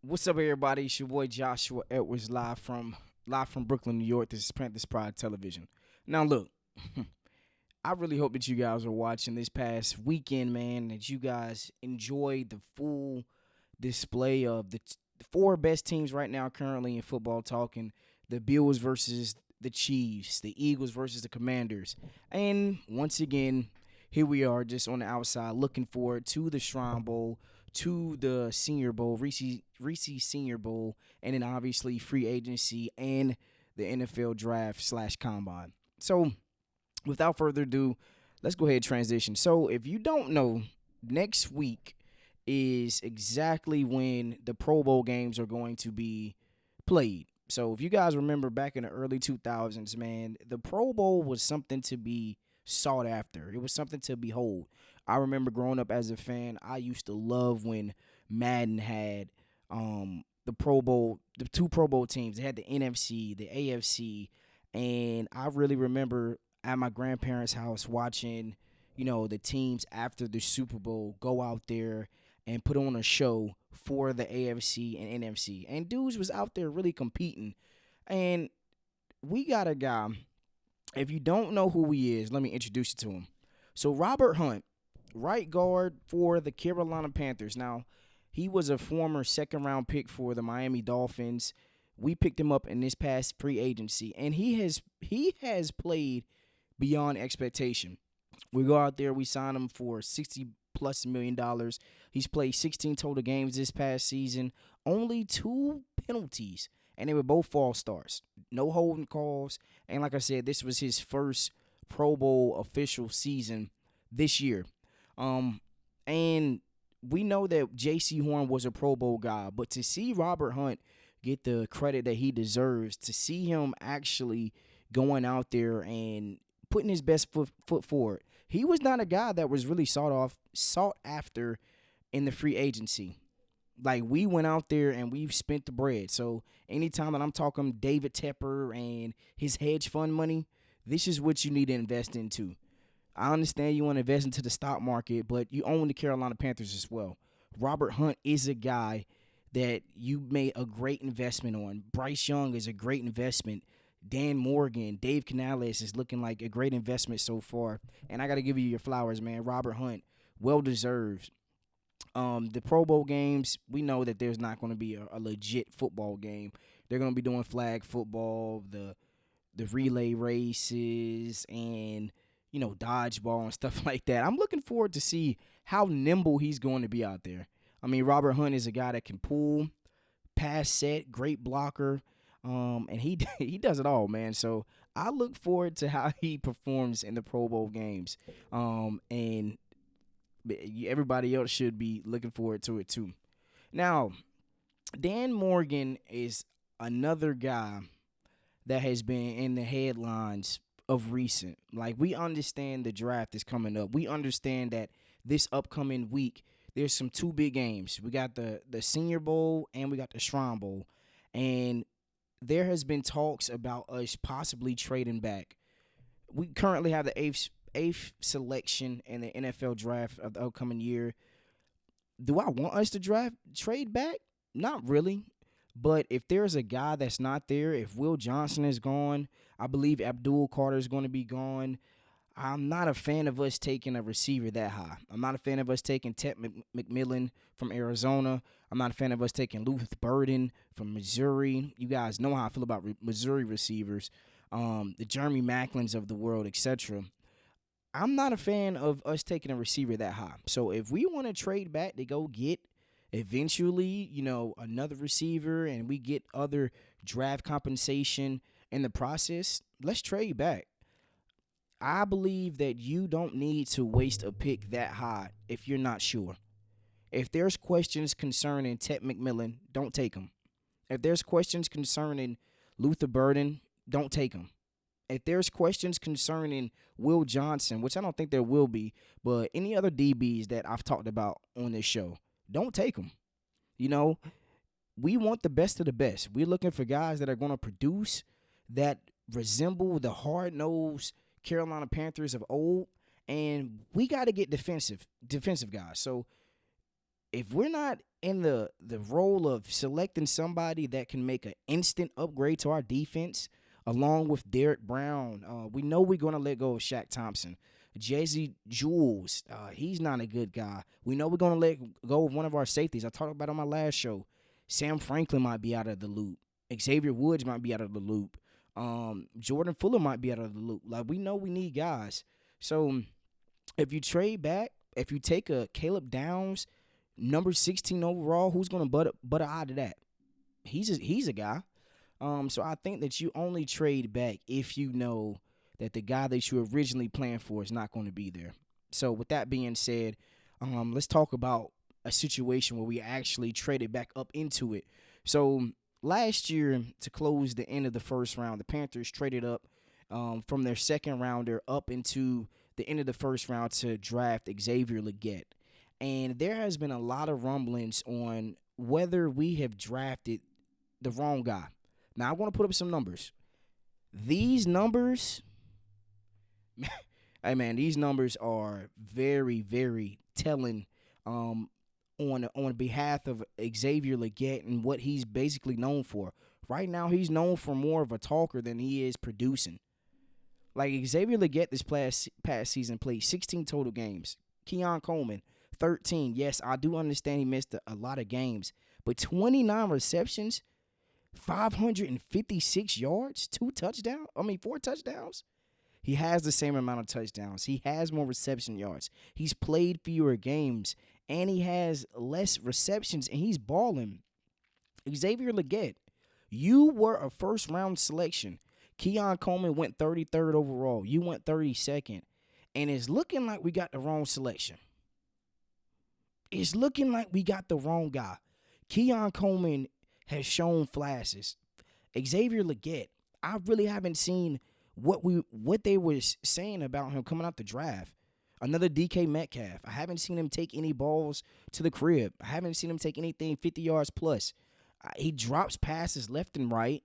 What's up, everybody? It's your boy Joshua Edwards, live from Brooklyn, New York. This is Panthers Pride Television. Now, look, I really hope that you guys are watching this past weekend, man. That you guys enjoyed the full display of the four best teams right now, currently in football. Talking the Bills versus the Chiefs, the Eagles versus the Commanders, and once again, here we are, just on the outside, looking forward to the Shrine Bowl, to the Senior Bowl, Reese Senior Bowl, and then obviously free agency and the NFL Draft / Combine. So, without further ado, let's go ahead and transition. So, if you don't know, next week is exactly when the Pro Bowl games are going to be played. So, if you guys remember back in the early 2000s, man, the Pro Bowl was something to be sought after. It was something to behold. I remember growing up as a fan, I used to love when Madden had the Pro Bowl, the two Pro Bowl teams. They had the NFC, the AFC, and I really remember at my grandparents' house watching, the teams after the Super Bowl go out there and put on a show for the AFC and NFC. And dudes was out there really competing. And we got a guy. If you don't know who he is, let me introduce you to him. So Robert Hunt, right guard for the Carolina Panthers. Now, he was a former second-round pick for the Miami Dolphins. We picked him up in this past free agency, and he has played beyond expectation. We go out there, we sign him for $60+ million. He's played 16 total games this past season, only 2 penalties, and they were both false starts. No holding calls, and like I said, this was his first Pro Bowl official season this year. And we know that J.C. Horn was a Pro Bowl guy, but to see Robert Hunt get the credit that he deserves, to see him actually going out there and putting his best foot forward, he was not a guy that was really sought after in the free agency. Like, we went out there and we've spent the bread. So anytime that I'm talking David Tepper and his hedge fund money, this is what you need to invest into. I understand you want to invest into the stock market, but you own the Carolina Panthers as well. Robert Hunt is a guy that you made a great investment on. Bryce Young is a great investment. Dan Morgan, Dave Canales is looking like a great investment so far. And I got to give you your flowers, man. Robert Hunt, well-deserved. The Pro Bowl games, we know that there's not going to be a legit football game. They're going to be doing flag football, the relay races, and dodgeball and stuff like that. I'm looking forward to see how nimble he's going to be out there. I mean, Robert Hunt is a guy that can pull, pass set, great blocker, and he he does it all, man. So I look forward to how he performs in the Pro Bowl games, and everybody else should be looking forward to it too. Now, Dan Morgan is another guy that has been in the headlines of recent. Like, we understand the draft is coming up. We understand that this upcoming week there's some 2 big games. We got the Senior Bowl and we got the Shrine Bowl. And there has been talks about us possibly trading back. We currently have the eighth selection in the NFL draft of the upcoming year. Do I want us to trade back? Not really. But if there's a guy that's not there, if Will Johnson is gone, I believe Abdul Carter is going to be gone. I'm not a fan of us taking a receiver that high. I'm not a fan of us taking Ted McMillan from Arizona. I'm not a fan of us taking Luther Burden from Missouri. You guys know how I feel about Missouri receivers, the Jeremy Maclins of the world, etc. I'm not a fan of us taking a receiver that high. So if we want to trade back to go get eventually, another receiver and we get other draft compensation in the process, let's trade back. I believe that you don't need to waste a pick that high if you're not sure. If there's questions concerning Ted McMillan, don't take him. If there's questions concerning Luther Burden, don't take him. If there's questions concerning Will Johnson, which I don't think there will be, but any other DBs that I've talked about on this show, don't take them. We want the best of the best. We're looking for guys that are going to produce, that resemble the hard-nosed Carolina Panthers of old, and we got to get defensive guys. So if we're not in the role of selecting somebody that can make an instant upgrade to our defense, along with Derek Brown. We know we're gonna let go of Shaq Thompson. Jesse Jules, he's not a good guy. We know we're gonna let go of one of our safeties. I talked about it on my last show. Sam Franklin might be out of the loop. Xavier Woods might be out of the loop. Jordan Fuller might be out of the loop. Like, we know we need guys. So if you trade back, if you take a Caleb Downs, number 16 overall, who's gonna butt an eye to that? He's a guy. So I think that you only trade back if you know that the guy that you originally planned for is not going to be there. So with that being said, let's talk about a situation where we actually traded back up into it. So last year, to close the end of the first round, the Panthers traded up from their second rounder up into the end of the first round to draft Xavier Legette. And there has been a lot of rumblings on whether we have drafted the wrong guy. Now, I want to put up some numbers. These numbers, hey man, these numbers are very, very telling on behalf of Xavier Legette and what he's basically known for. Right now, he's known for more of a talker than he is producing. Like, Xavier Legette this past season played 16 total games. Keon Coleman, 13. Yes, I do understand he missed a lot of games, but 29 receptions, 556 yards, 4 touchdowns. He has the same amount of touchdowns. He has more reception yards. He's played fewer games, and he has less receptions, and he's balling. Xavier Legette, you were a first-round selection. Keon Coleman went 33rd overall. You went 32nd. And it's looking like we got the wrong selection. It's looking like we got the wrong guy. Keon Coleman has shown flashes. Xavier Legette, I really haven't seen what they were saying about him coming out the draft. Another DK Metcalf. I haven't seen him take any balls to the crib. I haven't seen him take anything 50 yards plus. He drops passes left and right.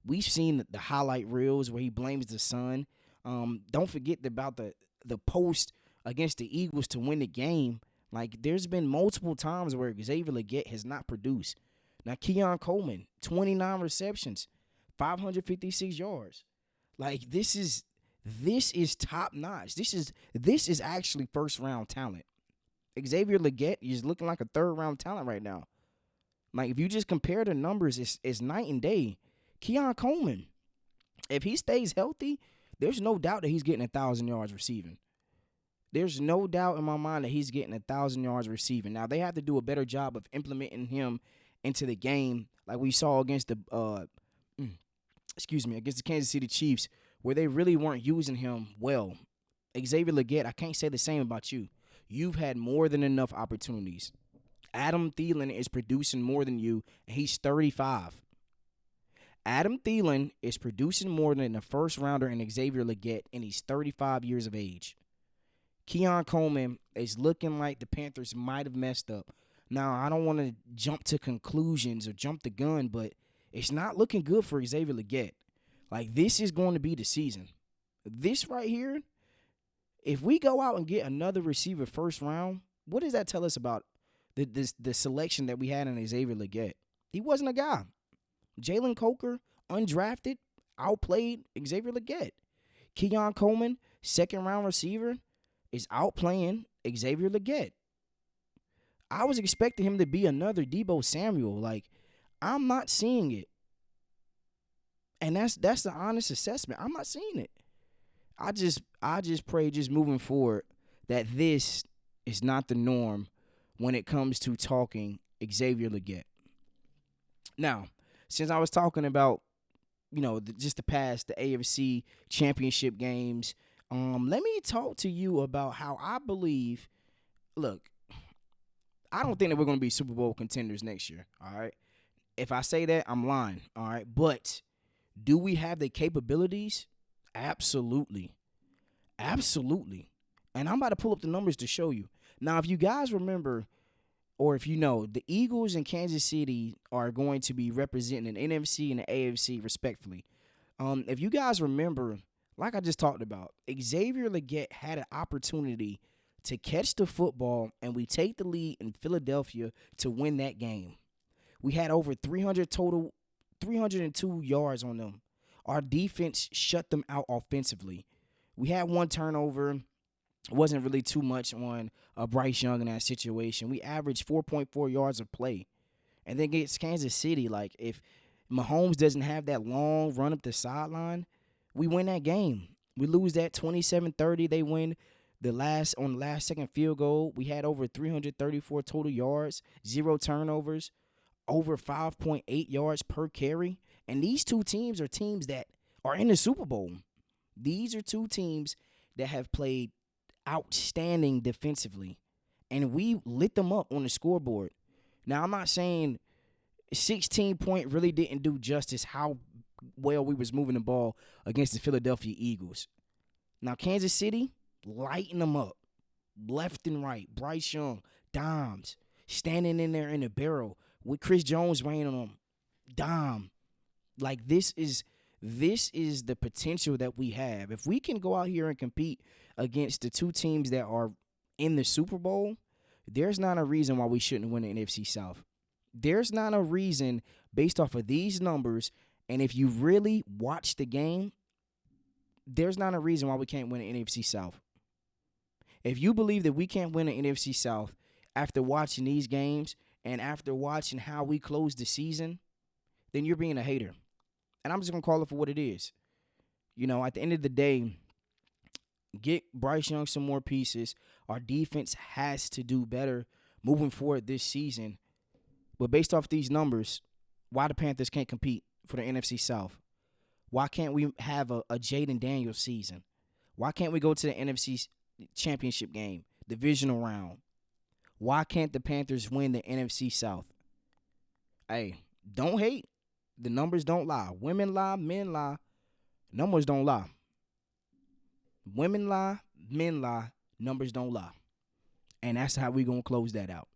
We've seen the highlight reels where he blames the sun. Don't forget about the post against the Eagles to win the game. Like, there's been multiple times where Xavier Legette has not produced. Now, Keon Coleman, 29 receptions, 556 yards. Like, this is top notch. This is actually first round talent. Xavier Legette is looking like a third round talent right now. Like, if you just compare the numbers, it's night and day. Keon Coleman, if he stays healthy, there's no doubt that he's getting 1,000 yards receiving. There's no doubt in my mind that he's getting 1,000 yards receiving. Now, they have to do a better job of implementing him into the game, like we saw against against the Kansas City Chiefs, where they really weren't using him well. Xavier Legette, I can't say the same about you. You've had more than enough opportunities. Adam Thielen is producing more than you, and he's 35. Adam Thielen is producing more than the first rounder in Xavier Legette, and he's 35 years of age. Keon Coleman is looking like the Panthers might have messed up. Now, I don't want to jump to conclusions or jump the gun, but it's not looking good for Xavier Legette. Like, this is going to be the season. This right here, if we go out and get another receiver first round, what does that tell us about the selection that we had in Xavier Legette? He wasn't a guy. Jalen Coker, undrafted, outplayed Xavier Legette. Keon Coleman, second-round receiver, is outplaying Xavier Legette. I was expecting him to be another Deebo Samuel. Like, I'm not seeing it. And that's the honest assessment. I'm not seeing it. I just pray, just moving forward, that this is not the norm when it comes to talking Xavier Legette. Now, since I was talking about, just the AFC championship games, let me talk to you about how I believe, look, I don't think that we're going to be Super Bowl contenders next year, all right? If I say that, I'm lying, all right? But do we have the capabilities? Absolutely. Absolutely. And I'm about to pull up the numbers to show you. Now, if you guys remember, or if you know, the Eagles and Kansas City are going to be representing the NFC and the AFC respectfully. If you guys remember, like I just talked about, Xavier Legette had an opportunity to catch the football and we take the lead in Philadelphia to win that game. We had over 302 yards on them. Our defense shut them out offensively. We had one turnover. It wasn't really too much on Bryce Young in that situation. We averaged 4.4 yards of play. And then against Kansas City, like if Mahomes doesn't have that long run up the sideline, we win that game. We lose that 27-30. They win on the last second field goal. We had over 334 total yards, 0 turnovers, over 5.8 yards per carry. And these two teams are teams that are in the Super Bowl. These are two teams that have played outstanding defensively. And we lit them up on the scoreboard. Now, I'm not saying 16-point really didn't do justice how well we was moving the ball against the Philadelphia Eagles. Now, Kansas City, lighting them up left and right. Bryce Young, dimes, standing in there in the barrel with Chris Jones raining on them. Dime. Like, this is the potential that we have. If we can go out here and compete against the two teams that are in the Super Bowl, there's not a reason why we shouldn't win the NFC South. There's not a reason based off of these numbers, and if you really watch the game, there's not a reason why we can't win the NFC South. If you believe that we can't win the NFC South after watching these games and after watching how we close the season, then you're being a hater. And I'm just going to call it for what it is. You know, at the end of the day, get Bryce Young some more pieces. Our defense has to do better moving forward this season. But based off these numbers, why the Panthers can't compete for the NFC South? Why can't we have a Jaden Daniels season? Why can't we go to the NFC championship game, divisional round? Why can't the Panthers win the NFC South? Hey, don't hate. The numbers don't lie. Women lie, men lie. Numbers don't lie. Women lie, men lie. Numbers don't lie. And that's how we're going to close that out.